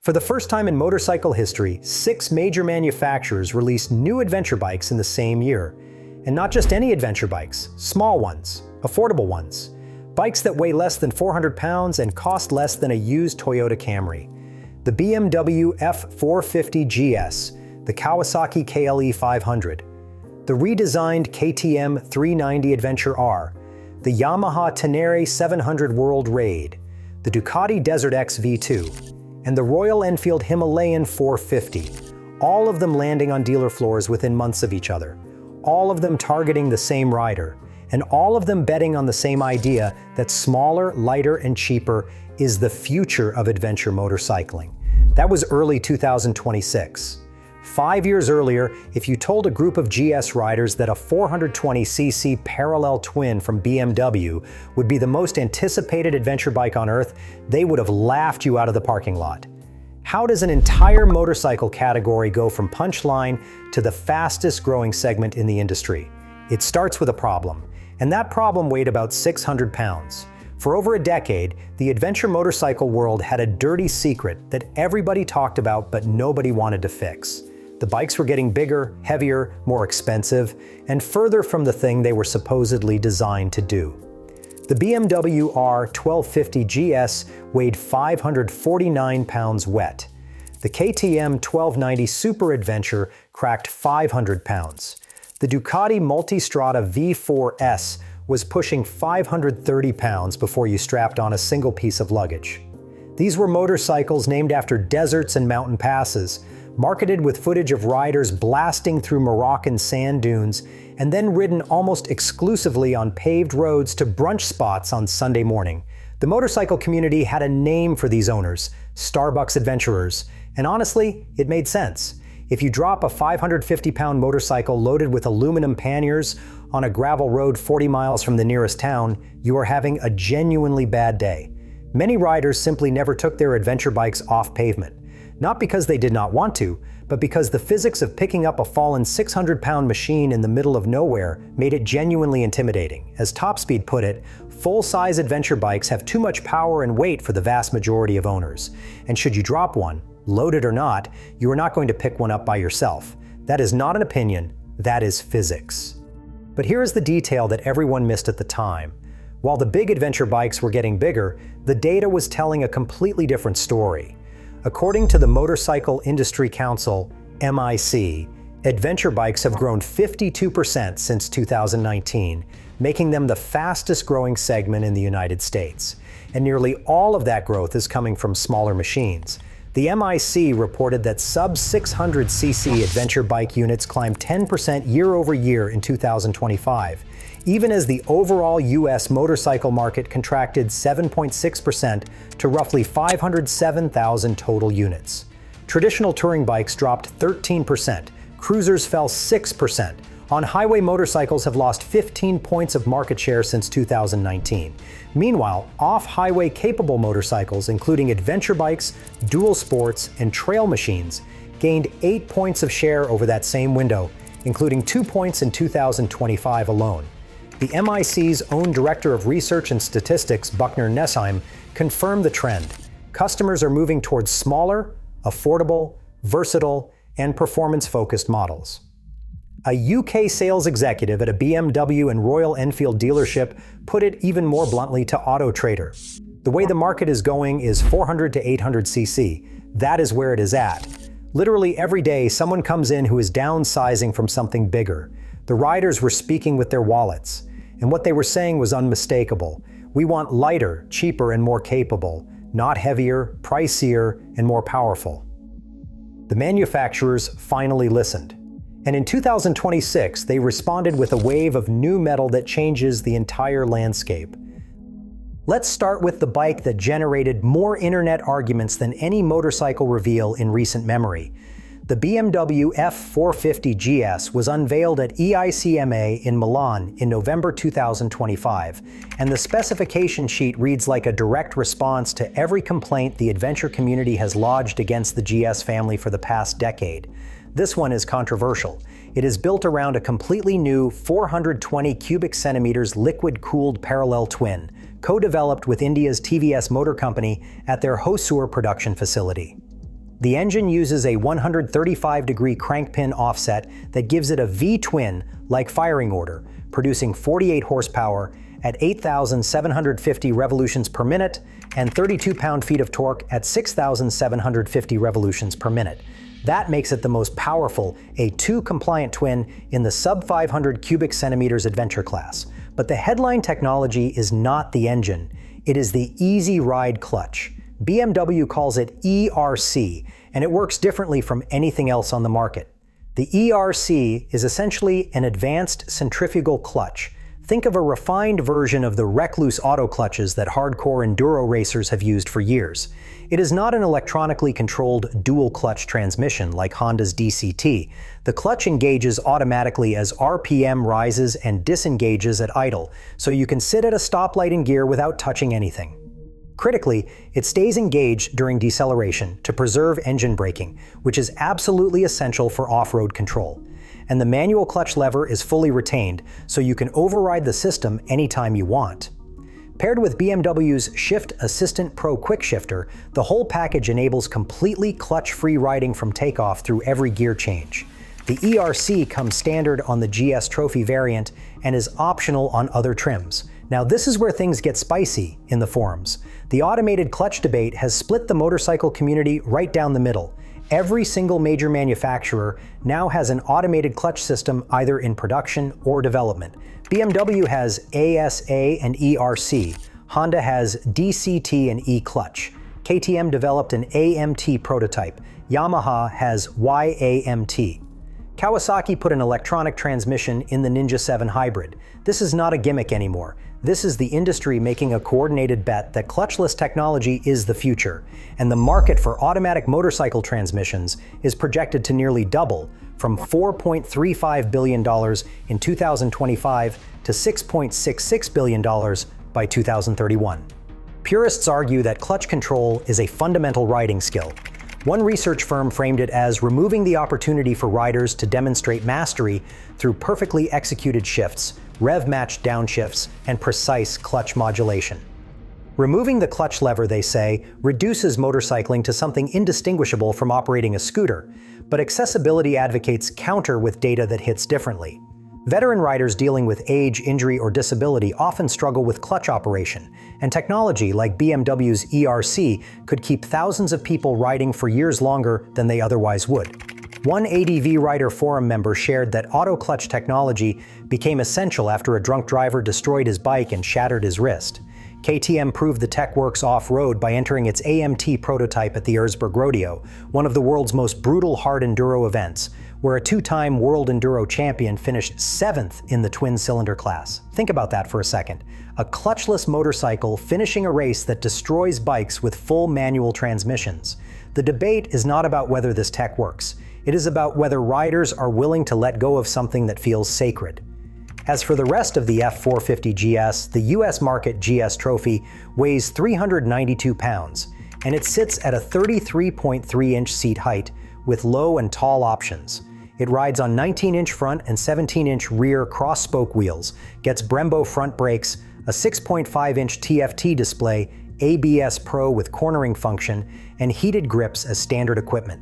For the first time in motorcycle history, 6 major manufacturers released new adventure bikes in the same year. And not just any adventure bikes, small ones, affordable ones. Bikes that weigh less than 400 pounds and cost less than a used Toyota Camry. The BMW F450 GS, the Kawasaki KLE 500, the redesigned KTM 390 Adventure R, the Yamaha Tenere 700 World Raid, the Ducati Desert X V2, and the Royal Enfield Himalayan 450, all of them landing on dealer floors within months of each other, all of them targeting the same rider, and all of them betting on the same idea that smaller, lighter, and cheaper is the future of adventure motorcycling. That was early 2026. 5 years earlier, if you told a group of GS riders that a 420cc parallel twin from BMW would be the most anticipated adventure bike on Earth, they would have laughed you out of the parking lot. How does an entire motorcycle category go from punchline to the fastest growing segment in the industry? It starts with a problem, and that problem weighed about 600 pounds. For over a decade, the adventure motorcycle world had a dirty secret that everybody talked about but nobody wanted to fix. The bikes were getting bigger, heavier, more expensive, and further from the thing they were supposedly designed to do. The BMW R1250 GS weighed 549 pounds wet. The KTM 1290 Super Adventure cracked 500 pounds. The Ducati Multistrada V4S was pushing 530 pounds before you strapped on a single piece of luggage. These were motorcycles named after deserts and mountain passes, marketed with footage of riders blasting through Moroccan sand dunes, and then ridden almost exclusively on paved roads to brunch spots on Sunday morning. The motorcycle community had a name for these owners, Starbucks adventurers, and honestly, it made sense. If you drop a 550-pound motorcycle loaded with aluminum panniers on a gravel road 40 miles from the nearest town, you are having a genuinely bad day. Many riders simply never took their adventure bikes off pavement. Not because they did not want to, but because the physics of picking up a fallen 600-pound machine in the middle of nowhere made it genuinely intimidating. As Topspeed put it, full-size adventure bikes have too much power and weight for the vast majority of owners. And should you drop one, loaded or not, you are not going to pick one up by yourself. That is not an opinion, that is physics. But here is the detail that everyone missed at the time. While the big adventure bikes were getting bigger, the data was telling a completely different story. According to the Motorcycle Industry Council, MIC, adventure bikes have grown 52% since 2019, making them the fastest growing segment in the United States. And nearly all of that growth is coming from smaller machines. The MIC reported that sub-600cc adventure bike units climbed 10% year over year in 2025, even as the overall US motorcycle market contracted 7.6% to roughly 507,000 total units. Traditional touring bikes dropped 13%, cruisers fell 6%. On-highway motorcycles have lost 15 points of market share since 2019. Meanwhile, off-highway capable motorcycles, including adventure bikes, dual sports, and trail machines, gained 8 points of share over that same window, including 2 points in 2025 alone. The MIC's own Director of Research and Statistics, Buckner Nessheim, confirmed the trend. Customers are moving towards smaller, affordable, versatile, and performance-focused models. A UK sales executive at a BMW and Royal Enfield dealership put it even more bluntly to Auto Trader. The way the market is going is 400 to 800cc. That is where it is at. Literally every day, someone comes in who is downsizing from something bigger. The riders were speaking with their wallets, and what they were saying was unmistakable. We want lighter, cheaper, and more capable, not heavier, pricier, and more powerful. The manufacturers finally listened. And in 2026, they responded with a wave of new metal that changes the entire landscape. Let's start with the bike that generated more internet arguments than any motorcycle reveal in recent memory. The BMW F450 GS was unveiled at EICMA in Milan in November 2025, and the specification sheet reads like a direct response to every complaint the adventure community has lodged against the GS family for the past decade. This one is controversial. It is built around a completely new 420 cubic centimeters liquid-cooled parallel twin, co-developed with India's TVS Motor Company at their Hosur production facility. The engine uses a 135-degree crankpin offset that gives it a V-twin-like firing order, producing 48 horsepower at 8,750 revolutions per minute and 32 pound-feet of torque at 6,750 revolutions per minute. That makes it the most powerful A2 compliant twin in the sub-500 cubic centimeters adventure class. But the headline technology is not the engine, it is the Easy Ride clutch. BMW calls it ERC, and it works differently from anything else on the market. The ERC is essentially an advanced centrifugal clutch. Think of a refined version of the recluse auto clutches that hardcore enduro racers have used for years. It is not an electronically controlled dual-clutch transmission like Honda's DCT. The clutch engages automatically as RPM rises and disengages at idle, so you can sit at a stoplight in gear without touching anything. Critically, it stays engaged during deceleration to preserve engine braking, which is absolutely essential for off-road control. And the manual clutch lever is fully retained, so you can override the system anytime you want. Paired with BMW's Shift Assistant Pro Quick Shifter, the whole package enables completely clutch-free riding from takeoff through every gear change. The ERC comes standard on the GS Trophy variant and is optional on other trims. Now this is where things get spicy in the forums. The automated clutch debate has split the motorcycle community right down the middle. Every single major manufacturer now has an automated clutch system either in production or development. BMW has ASA and ERC. Honda has DCT and E-clutch. KTM developed an AMT prototype. Yamaha has YAMT. Kawasaki put an electronic transmission in the Ninja 7 Hybrid. This is not a gimmick anymore. This is the industry making a coordinated bet that clutchless technology is the future, and the market for automatic motorcycle transmissions is projected to nearly double from $4.35 billion in 2025 to $6.66 billion by 2031. Purists argue that clutch control is a fundamental riding skill. One research firm framed it as removing the opportunity for riders to demonstrate mastery through perfectly executed shifts, rev-matched downshifts, and precise clutch modulation. Removing the clutch lever, they say, reduces motorcycling to something indistinguishable from operating a scooter, but accessibility advocates counter with data that hits differently. Veteran riders dealing with age, injury, or disability often struggle with clutch operation, and technology like BMW's ERC could keep thousands of people riding for years longer than they otherwise would. One ADV Rider forum member shared that auto clutch technology became essential after a drunk driver destroyed his bike and shattered his wrist. KTM proved the tech works off-road by entering its AMT prototype at the Erzberg Rodeo, one of the world's most brutal hard enduro events, where a two-time world enduro champion finished 7th in the twin-cylinder class. Think about that for a second. A clutchless motorcycle finishing a race that destroys bikes with full manual transmissions. The debate is not about whether this tech works. It is about whether riders are willing to let go of something that feels sacred. As for the rest of the F450 GS, the US market GS Trophy weighs 392 pounds, and it sits at a 33.3-inch seat height with low and tall options. It rides on 19-inch front and 17-inch rear cross-spoke wheels, gets Brembo front brakes, a 6.5-inch TFT display, ABS Pro with cornering function, and heated grips as standard equipment.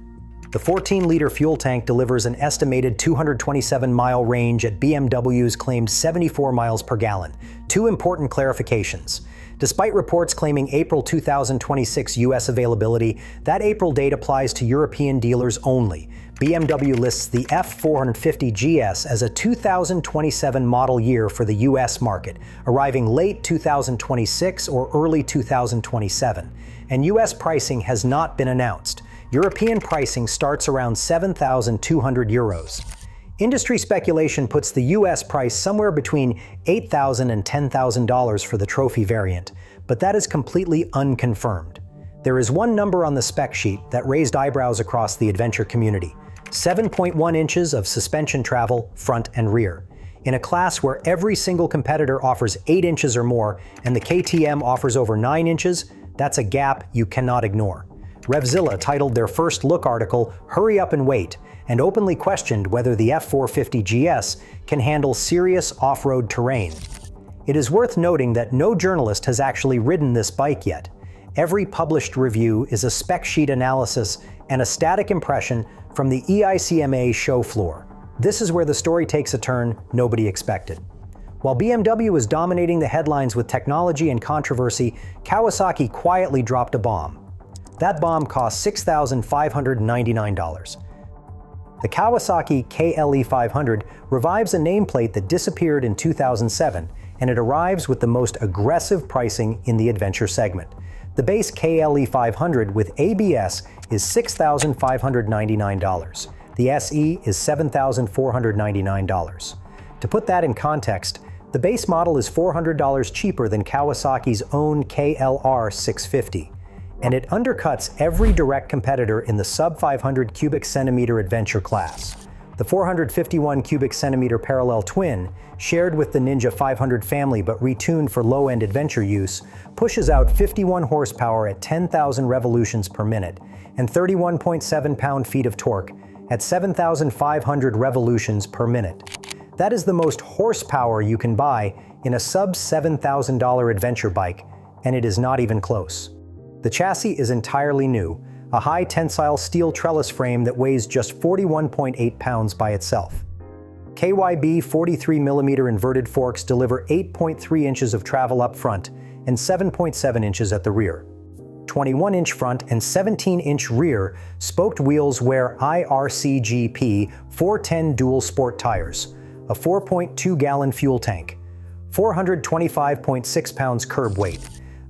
The 14-liter fuel tank delivers an estimated 227-mile range at BMW's claimed 74 miles per gallon. Two important clarifications. Despite reports claiming April 2026 US availability, that April date applies to European dealers only. BMW lists the F450 GS as a 2027 model year for the US market, arriving late 2026 or early 2027. And US pricing has not been announced. European pricing starts around €7,200. Industry speculation puts the US price somewhere between $8,000 and $10,000 for the trophy variant, but that is completely unconfirmed. There is one number on the spec sheet that raised eyebrows across the adventure community: 7.1 inches of suspension travel, front and rear. In a class where every single competitor offers 8 inches or more, and the KTM offers over 9 inches, that's a gap you cannot ignore. Revzilla titled their first look article, "Hurry Up and Wait," and openly questioned whether the F450 GS can handle serious off-road terrain. It is worth noting that no journalist has actually ridden this bike yet. Every published review is a spec sheet analysis and a static impression from the EICMA show floor. This is where the story takes a turn nobody expected. While BMW was dominating the headlines with technology and controversy, Kawasaki quietly dropped a bomb. That bomb cost $6,599. The Kawasaki KLE 500 revives a nameplate that disappeared in 2007, and it arrives with the most aggressive pricing in the adventure segment. The base KLE 500 with ABS is $6,599. The SE is $7,499. To put that in context, the base model is $400 cheaper than Kawasaki's own KLR 650, and it undercuts every direct competitor in the sub-500 cubic centimeter adventure class. The 451 cubic centimeter parallel twin, shared with the Ninja 500 family but retuned for low-end adventure use, pushes out 51 horsepower at 10,000 revolutions per minute and 31.7 pound-feet of torque at 7,500 revolutions per minute. That is the most horsepower you can buy in a sub-$7,000 adventure bike, and it is not even close. The chassis is entirely new, a high tensile steel trellis frame that weighs just 41.8 pounds by itself. KYB 43mm inverted forks deliver 8.3 inches of travel up front and 7.7 inches at the rear. 21-inch front and 17-inch rear spoked wheels wear IRCGP 410 dual sport tires, a 4.2-gallon fuel tank, 425.6 pounds curb weight,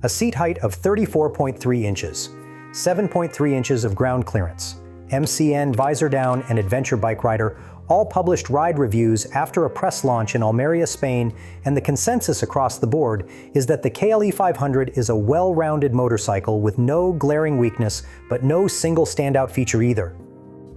a seat height of 34.3 inches, 7.3 inches of ground clearance. MCN, Visor Down, and Adventure Bike Rider all published ride reviews after a press launch in Almeria, Spain, and the consensus across the board is that the KLE 500 is a well-rounded motorcycle with no glaring weakness, but no single standout feature either.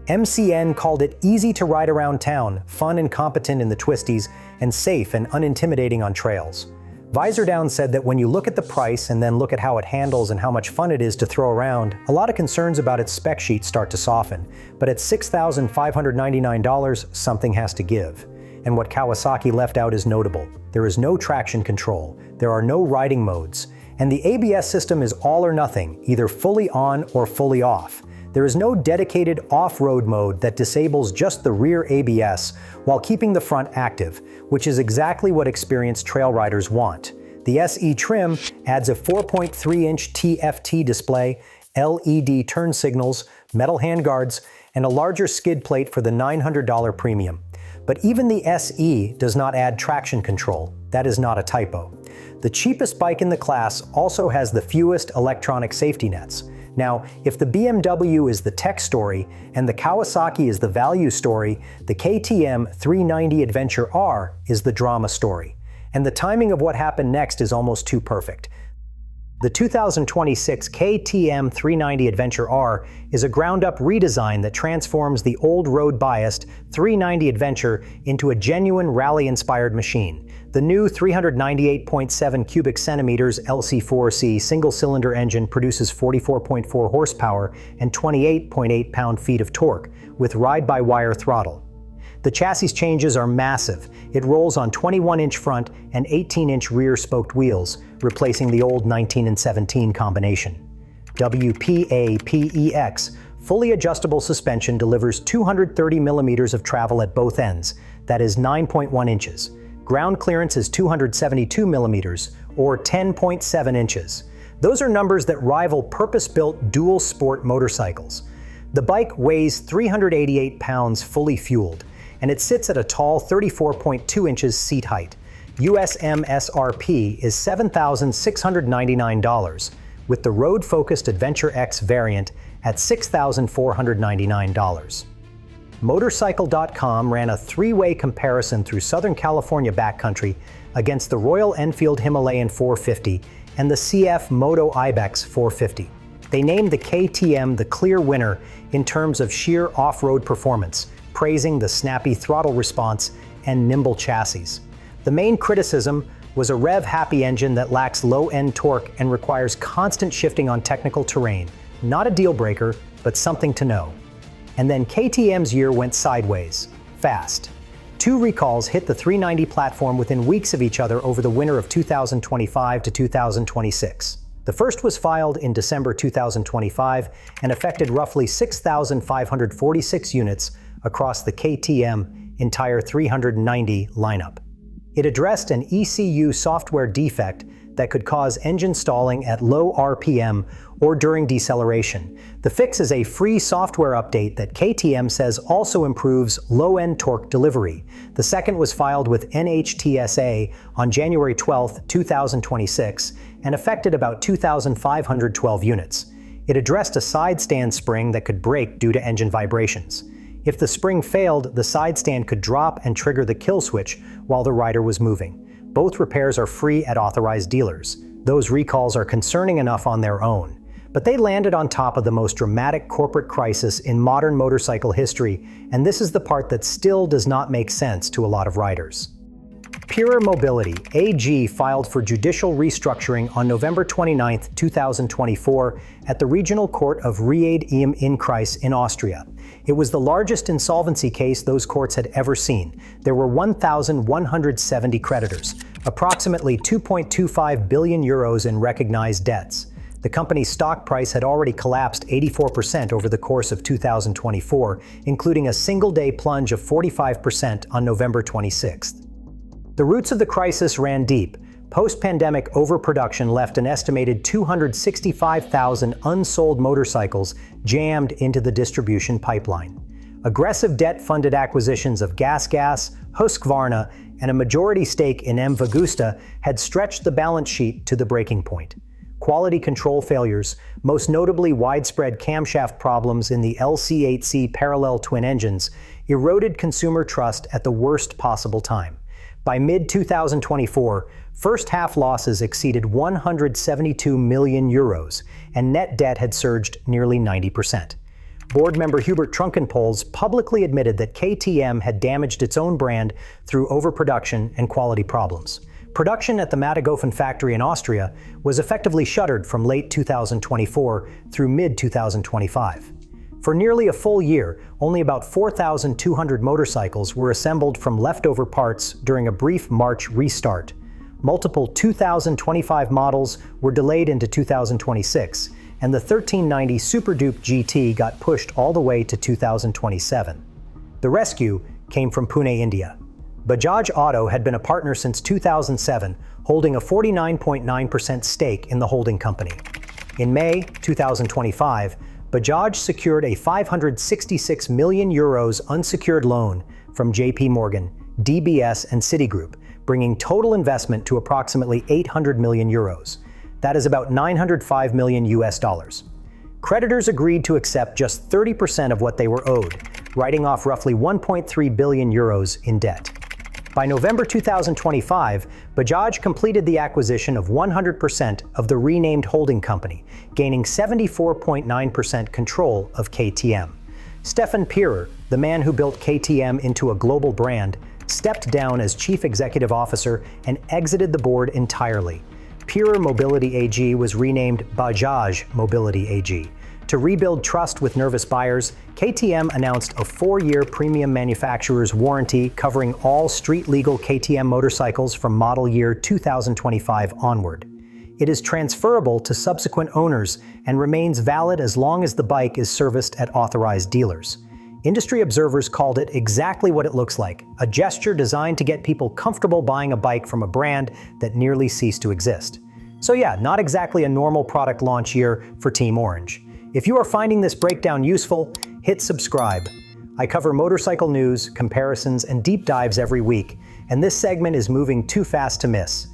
MCN called it easy to ride around town, fun and competent in the twisties, and safe and unintimidating on trails. Visor Down said that when you look at the price and then look at how it handles and how much fun it is to throw around, a lot of concerns about its spec sheet start to soften. But at $6,599, something has to give. And what Kawasaki left out is notable. There is no traction control, there are no riding modes, and the ABS system is all or nothing, either fully on or fully off. There is no dedicated off-road mode that disables just the rear ABS while keeping the front active, which is exactly what experienced trail riders want. The SE trim adds a 4.3-inch TFT display, LED turn signals, metal handguards, and a larger skid plate for the $900 premium. But even the SE does not add traction control. That is not a typo. The cheapest bike in the class also has the fewest electronic safety nets. Now, if the BMW is the tech story and the Kawasaki is the value story, the KTM 390 Adventure R is the drama story. And the timing of what happened next is almost too perfect. The 2026 KTM 390 Adventure R is a ground-up redesign that transforms the old road-biased 390 Adventure into a genuine rally-inspired machine. The new 398.7 cubic centimeters LC4C single-cylinder engine produces 44.4 horsepower and 28.8 pound-feet of torque with ride-by-wire throttle. The chassis changes are massive. It rolls on 21-inch front and 18-inch rear spoked wheels, replacing the old 19 and 17 combination. WPAPEX fully adjustable suspension delivers 230 millimeters of travel at both ends, that is 9.1 inches. Ground clearance is 272 millimeters, or 10.7 inches. Those are numbers that rival purpose-built dual sport motorcycles. The bike weighs 388 pounds fully fueled, and it sits at a tall 34.2 inches seat height. US MSRP is $7,699, with the road-focused Adventure X variant at $6,499. Motorcycle.com ran a three-way comparison through Southern California backcountry against the Royal Enfield Himalayan 450 and the CF Moto Ibex 450. They named the KTM the clear winner in terms of sheer off-road performance, praising the snappy throttle response and nimble chassis. The main criticism was a rev-happy engine that lacks low-end torque and requires constant shifting on technical terrain. Not a deal-breaker, but something to know. And then KTM's year went sideways, fast. Two recalls hit the 390 platform within weeks of each other over the winter of 2025 to 2026. The first was filed in December 2025 and affected roughly 6,546 units across the KTM entire 390 lineup. It addressed an ECU software defect that could cause engine stalling at low RPM or during deceleration. The fix is a free software update that KTM says also improves low-end torque delivery. The second was filed with NHTSA on January 12, 2026, and affected about 2,512 units. It addressed a side stand spring that could break due to engine vibrations. If the spring failed, the side stand could drop and trigger the kill switch while the rider was moving. Both repairs are free at authorized dealers. Those recalls are concerning enough on their own. But they landed on top of the most dramatic corporate crisis in modern motorcycle history, and this is the part that still does not make sense to a lot of riders. Pure Mobility AG filed for judicial restructuring on November 29, 2024 at the Regional Court of Ried im Innkreis in Austria. It was the largest insolvency case those courts had ever seen. There were 1,170 creditors, approximately 2.25 billion euros in recognized debts. The company's stock price had already collapsed 84% over the course of 2024, including a single-day plunge of 45% on November 26th. The roots of the crisis ran deep. Post-pandemic overproduction left an estimated 265,000 unsold motorcycles jammed into the distribution pipeline. Aggressive debt-funded acquisitions of GasGas, Husqvarna, and a majority stake in M. Vagusta had stretched the balance sheet to the breaking point. Quality control failures, most notably widespread camshaft problems in the LC8C parallel twin engines, eroded consumer trust at the worst possible time. By mid-2024, first-half losses exceeded 172 million euros, and net debt had surged nearly 90%. Board member Hubert Trunkenpols publicly admitted that KTM had damaged its own brand through overproduction and quality problems. Production at the Mattighofen factory in Austria was effectively shuttered from late 2024 through mid-2025. For nearly a full year, only about 4,200 motorcycles were assembled from leftover parts during a brief March restart. Multiple 2025 models were delayed into 2026, and the 1390 Super Duke GT got pushed all the way to 2027. The rescue came from Pune, India. Bajaj Auto had been a partner since 2007, holding a 49.9% stake in the holding company. In May 2025, Bajaj secured a 566 million euros unsecured loan from JP Morgan, DBS, and Citigroup, bringing total investment to approximately 800 million euros. That is about 905 million US dollars. Creditors agreed to accept just 30% of what they were owed, writing off roughly 1.3 billion euros in debt. By November 2025, Bajaj completed the acquisition of 100% of the renamed holding company, gaining 74.9% control of KTM. Stefan Pierer, the man who built KTM into a global brand, stepped down as chief executive officer and exited the board entirely. Pure Mobility AG was renamed Bajaj Mobility AG. To rebuild trust with nervous buyers, KTM announced a 4-year premium manufacturer's warranty covering all street-legal KTM motorcycles from model year 2025 onward. It is transferable to subsequent owners and remains valid as long as the bike is serviced at authorized dealers. Industry observers called it exactly what it looks like, a gesture designed to get people comfortable buying a bike from a brand that nearly ceased to exist. So yeah, not exactly a normal product launch year for Team Orange. If you are finding this breakdown useful, hit subscribe. I cover motorcycle news, comparisons, and deep dives every week, and this segment is moving too fast to miss.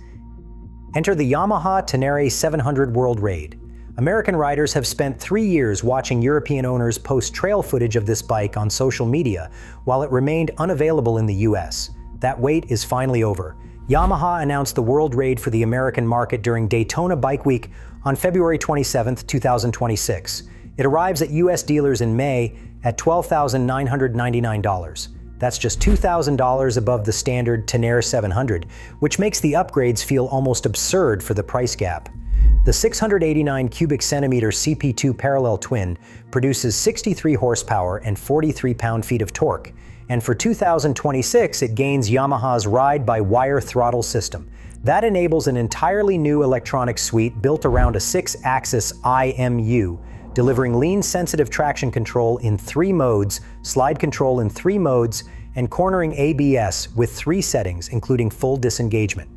Enter the Yamaha Tenere 700 World Raid. American riders have spent 3 years watching European owners post trail footage of this bike on social media, while it remained unavailable in the US. That wait is finally over. Yamaha announced the World Raid for the American market during Daytona Bike Week on February 27, 2026. It arrives at US dealers in May at $12,999. That's just $2,000 above the standard Tenere 700, which makes the upgrades feel almost absurd for the price gap. The 689 cubic centimeter CP2 parallel twin produces 63 horsepower and 43 pound-feet of torque, and for 2026 it gains Yamaha's ride-by-wire throttle system. That enables an entirely new electronic suite built around a 6-axis IMU, delivering lean-sensitive traction control in 3 modes, slide control in 3 modes, and cornering ABS with 3 settings, including full disengagement.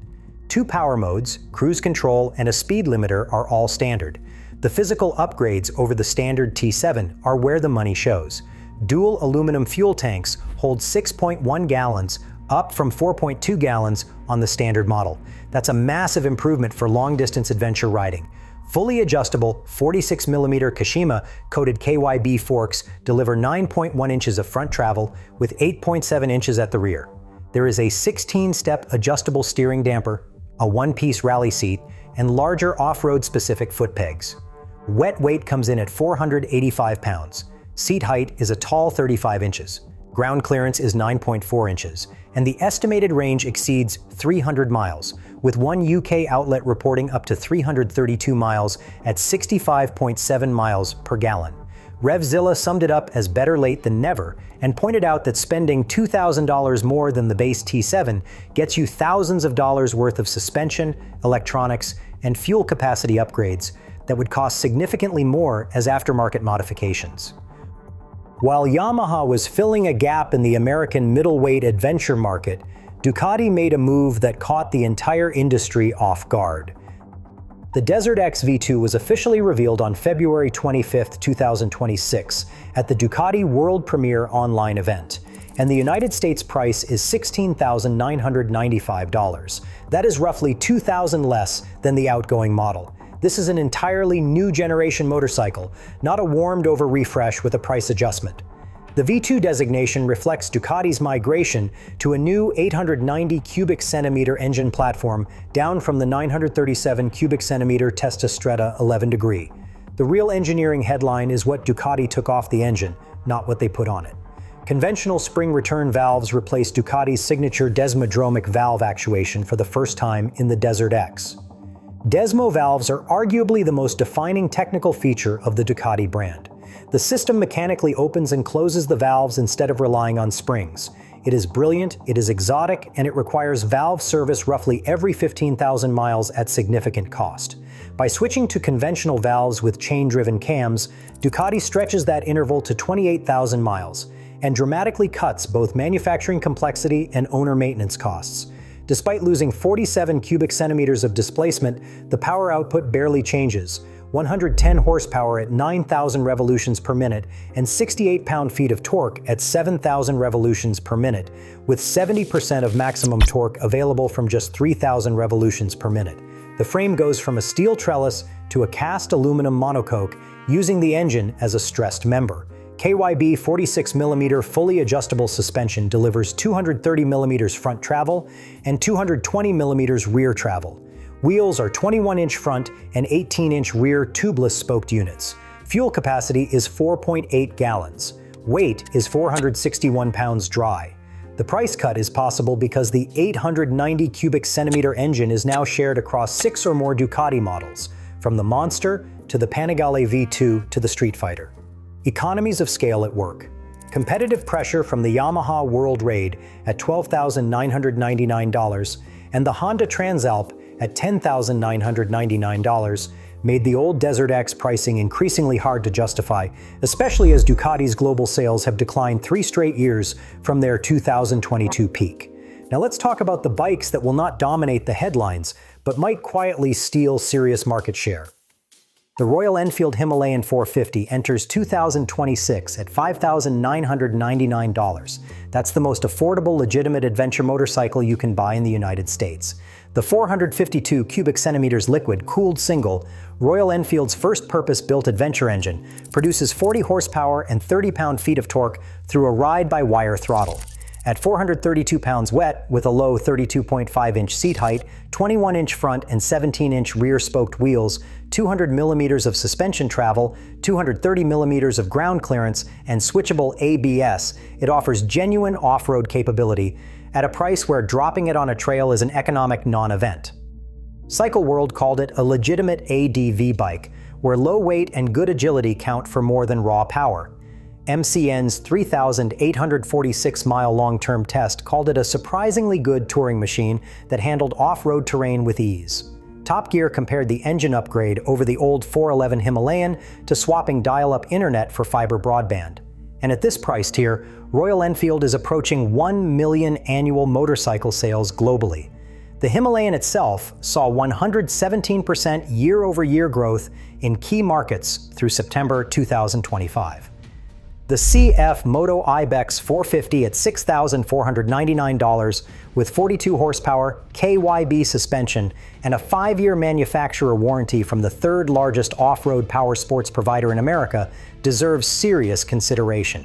2 power modes, cruise control, and a speed limiter are all standard. The physical upgrades over the standard T7 are where the money shows. Dual aluminum fuel tanks hold 6.1 gallons, up from 4.2 gallons on the standard model. That's a massive improvement for long-distance adventure riding. Fully adjustable 46mm Kashima-coated KYB forks deliver 9.1 inches of front travel with 8.7 inches at the rear. There is a 16-step adjustable steering damper, a 1-piece rally seat, and larger off-road specific foot pegs. Wet weight comes in at 485 pounds. Seat height is a tall 35 inches. Ground clearance is 9.4 inches, and the estimated range exceeds 300 miles, with one UK outlet reporting up to 332 miles at 65.7 miles per gallon. RevZilla summed it up as better late than never and pointed out that spending $2,000 more than the base T7 gets you thousands of dollars worth of suspension, electronics, and fuel capacity upgrades that would cost significantly more as aftermarket modifications. While Yamaha was filling a gap in the American middleweight adventure market, Ducati made a move that caught the entire industry off guard. The Desert X V2 was officially revealed on February 25, 2026, at the Ducati World Premiere online event, and the United States price is $16,995. That is roughly $2,000 less than the outgoing model. This is an entirely new generation motorcycle, not a warmed-over refresh with a price adjustment. The V2 designation reflects Ducati's migration to a new 890 cubic centimeter engine platform down from the 937 cubic centimeter Testastretta 11 degree. The real engineering headline is what Ducati took off the engine, not what they put on it. Conventional spring return valves replace Ducati's signature desmodromic valve actuation for the first time in the Desert X. Desmo valves are arguably the most defining technical feature of the Ducati brand. The system mechanically opens and closes the valves instead of relying on springs. It is brilliant, it is exotic, and it requires valve service roughly every 15,000 miles at significant cost. By switching to conventional valves with chain-driven cams, Ducati stretches that interval to 28,000 miles and dramatically cuts both manufacturing complexity and owner maintenance costs. Despite losing 47 cubic centimeters of displacement, the power output barely changes. 110 horsepower at 9,000 revolutions per minute and 68 pound-feet of torque at 7,000 revolutions per minute, with 70% of maximum torque available from just 3,000 revolutions per minute. The frame goes from a steel trellis to a cast aluminum monocoque, using the engine as a stressed member. KYB 46mm fully adjustable suspension delivers 230mm front travel and 220mm rear travel. Wheels are 21-inch front and 18-inch rear tubeless spoked units. Fuel capacity is 4.8 gallons. Weight is 461 pounds dry. The price cut is possible because the 890 cubic centimeter engine is now shared across 6 or more Ducati models, from the Monster to the Panigale V2 to the Street Fighter. Economies of scale at work. Competitive pressure from the Yamaha World Raid at $12,999 and the Honda Transalp at $10,999 made the old Desert X pricing increasingly hard to justify, especially as Ducati's global sales have declined 3 straight years from their 2022 peak. Now let's talk about the bikes that will not dominate the headlines, but might quietly steal serious market share. The Royal Enfield Himalayan 450 enters 2026 at $5,999. That's the most affordable legitimate adventure motorcycle you can buy in the United States. The 452 cubic centimeters liquid-cooled single, Royal Enfield's first purpose-built adventure engine, produces 40 horsepower and 30 pound-feet of torque through a ride-by-wire throttle. At 432 pounds wet, with a low 32.5-inch seat height, 21-inch front and 17-inch rear spoked wheels, 200 millimeters of suspension travel, 230 millimeters of ground clearance, and switchable ABS, it offers genuine off-road capability at a price where dropping it on a trail is an economic non-event. Cycle World called it a legitimate ADV bike, where low weight and good agility count for more than raw power. MCN's 3,846-mile long-term test called it a surprisingly good touring machine that handled off-road terrain with ease. Top Gear compared the engine upgrade over the old 411 Himalayan to swapping dial-up internet for fiber broadband. And at this price tier, Royal Enfield is approaching 1 million annual motorcycle sales globally. The Himalayan itself saw 117% year-over-year growth in key markets through September 2025. The CF Moto Ibex 450 at $6,499 with 42 horsepower, KYB suspension, and a 5-year manufacturer warranty from the third largest off-road power sports provider in America deserves serious consideration.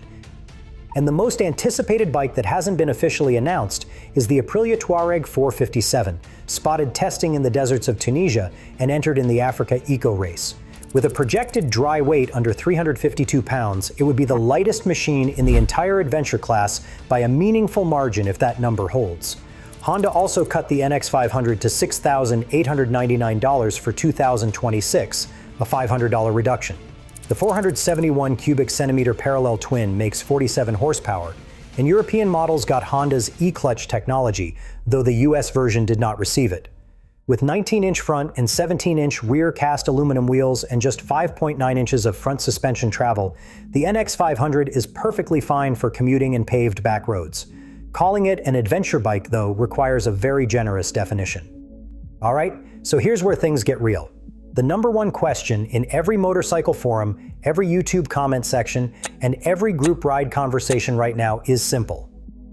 And the most anticipated bike that hasn't been officially announced is the Aprilia Touareg 457, spotted testing in the deserts of Tunisia and entered in the Africa Eco Race. With a projected dry weight under 352 pounds, it would be the lightest machine in the entire adventure class by a meaningful margin if that number holds. Honda also cut the NX500 to $6,899 for 2026, a $500 reduction. The 471 cubic centimeter parallel twin makes 47 horsepower, and European models got Honda's e-clutch technology, though the US version did not receive it. With 19-inch front and 17-inch rear cast aluminum wheels and just 5.9 inches of front suspension travel, the NX500 is perfectly fine for commuting in paved back roads. Calling it an adventure bike, though, requires a very generous definition. All right, so here's where things get real. The number one question in every motorcycle forum, every YouTube comment section, and every group ride conversation right now is simple.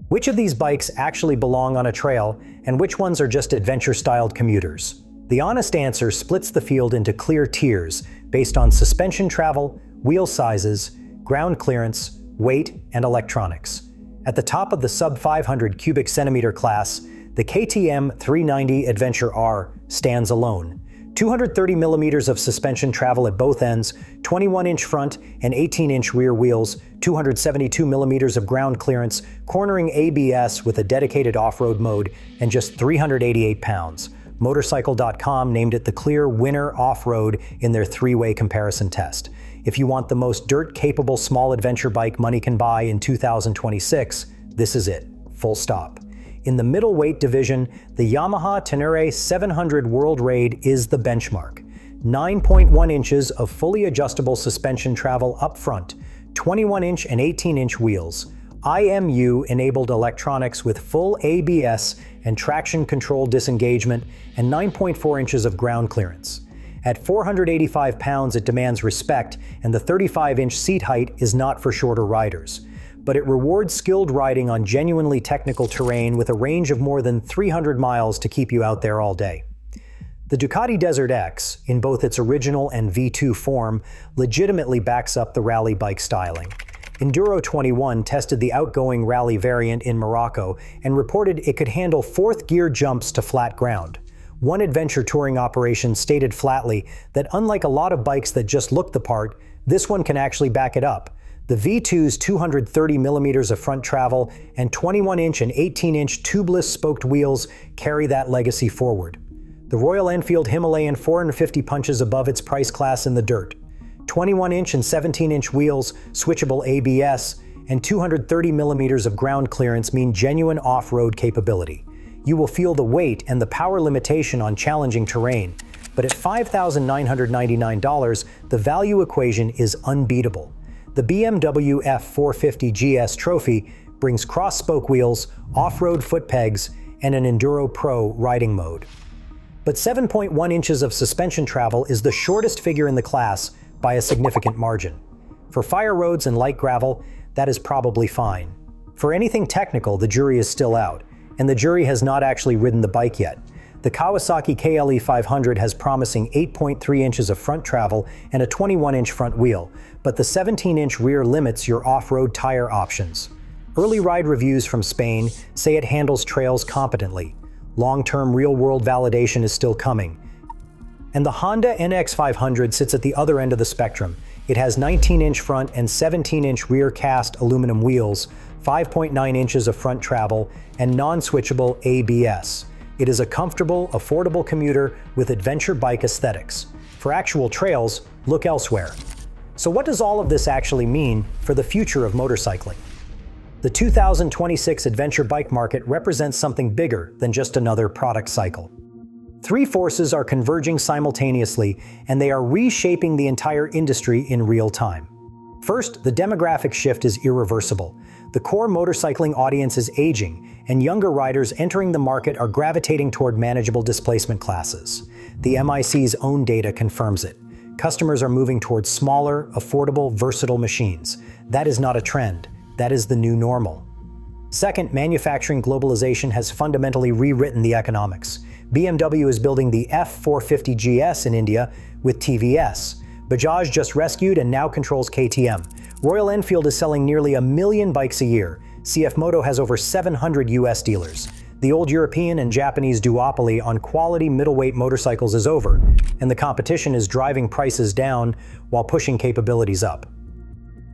Which of these bikes actually belong on a trail, and which ones are just adventure-styled commuters? The honest answer splits the field into clear tiers based on suspension travel, wheel sizes, ground clearance, weight, and electronics. At the top of the sub-500 cubic centimeter class, the KTM 390 Adventure R stands alone. 230 millimeters of suspension travel at both ends, 21-inch front and 18-inch rear wheels, 272 millimeters of ground clearance, cornering ABS with a dedicated off-road mode, and just 388 pounds. Motorcycle.com named it the clear winner off-road in their three-way comparison test. If you want the most dirt-capable small adventure bike money can buy in 2026, this is it. Full stop. In the middleweight division, the Yamaha Tenere 700 World Raid is the benchmark. 9.1 inches of fully adjustable suspension travel up front, 21-inch and 18-inch wheels, IMU-enabled electronics with full ABS and traction control disengagement, and 9.4 inches of ground clearance. At 485 pounds, it demands respect, and the 35-inch seat height is not for shorter riders. But it rewards skilled riding on genuinely technical terrain with a range of more than 300 miles to keep you out there all day. The Ducati Desert X, in both its original and V2 form, legitimately backs up the rally bike styling. Enduro 21 tested the outgoing rally variant in Morocco and reported it could handle fourth gear jumps to flat ground. One adventure touring operation stated flatly that unlike a lot of bikes that just look the part, this one can actually back it up. The V2's 230 millimeters of front travel and 21-inch and 18-inch tubeless spoked wheels carry that legacy forward. The Royal Enfield Himalayan 450 punches above its price class in the dirt. 21-inch and 17-inch wheels, switchable ABS, and 230 millimeters of ground clearance mean genuine off-road capability. You will feel the weight and the power limitation on challenging terrain, but at $5,999, the value equation is unbeatable. The BMW F450 GS Trophy brings cross-spoke wheels, off-road foot pegs, and an Enduro Pro riding mode. But 7.1 inches of suspension travel is the shortest figure in the class by a significant margin. For fire roads and light gravel, that is probably fine. For anything technical, the jury is still out, and the jury has not actually ridden the bike yet. The Kawasaki KLE 500 has promising 8.3 inches of front travel and a 21-inch front wheel, but the 17-inch rear limits your off-road tire options. Early ride reviews from Spain say it handles trails competently. Long-term real-world validation is still coming. And the Honda NX500 sits at the other end of the spectrum. It has 19-inch front and 17-inch rear cast aluminum wheels, 5.9 inches of front travel, and non-switchable ABS. It is a comfortable, affordable commuter with adventure bike aesthetics. For actual trails, look elsewhere. So what does all of this actually mean for the future of motorcycling? The 2026 adventure bike market represents something bigger than just another product cycle. Three forces are converging simultaneously, and they are reshaping the entire industry in real time. First, the demographic shift is irreversible. The core motorcycling audience is aging, and younger riders entering the market are gravitating toward manageable displacement classes. The MIC's own data confirms it. Customers are moving towards smaller, affordable, versatile machines. That is not a trend. That is the new normal. Second, manufacturing globalization has fundamentally rewritten the economics. BMW is building the F450 GS in India with TVS. Bajaj just rescued and now controls KTM. Royal Enfield is selling nearly 1 million bikes a year. CF Moto has over 700 US dealers. The old European and Japanese duopoly on quality middleweight motorcycles is over, and the competition is driving prices down while pushing capabilities up.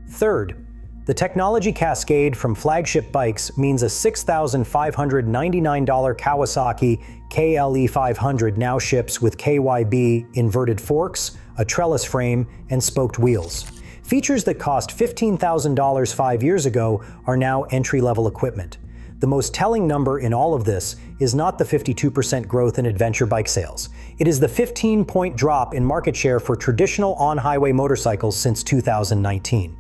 Third, the technology cascade from flagship bikes means a $6,599 Kawasaki KLE 500 now ships with KYB inverted forks, a trellis frame, and spoked wheels. Features that cost $15,000 5 years ago are now entry-level equipment. The most telling number in all of this is not the 52% growth in adventure bike sales. It is the 15-point drop in market share for traditional on-highway motorcycles since 2019.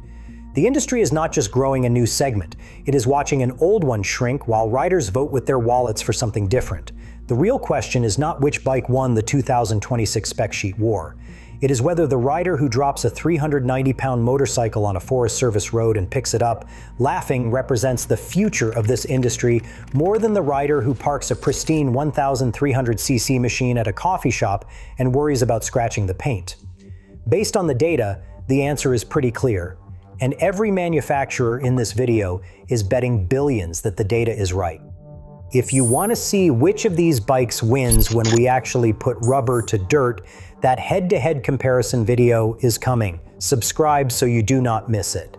The industry is not just growing a new segment, it is watching an old one shrink while riders vote with their wallets for something different. The real question is not which bike won the 2026 spec sheet war. It is whether the rider who drops a 390-pound motorcycle on a Forest Service road and picks it up, laughing, represents the future of this industry more than the rider who parks a pristine 1,300cc machine at a coffee shop and worries about scratching the paint. Based on the data, the answer is pretty clear, and every manufacturer in this video is betting billions that the data is right. If you want to see which of these bikes wins when we actually put rubber to dirt, that head-to-head comparison video is coming. Subscribe so you do not miss it.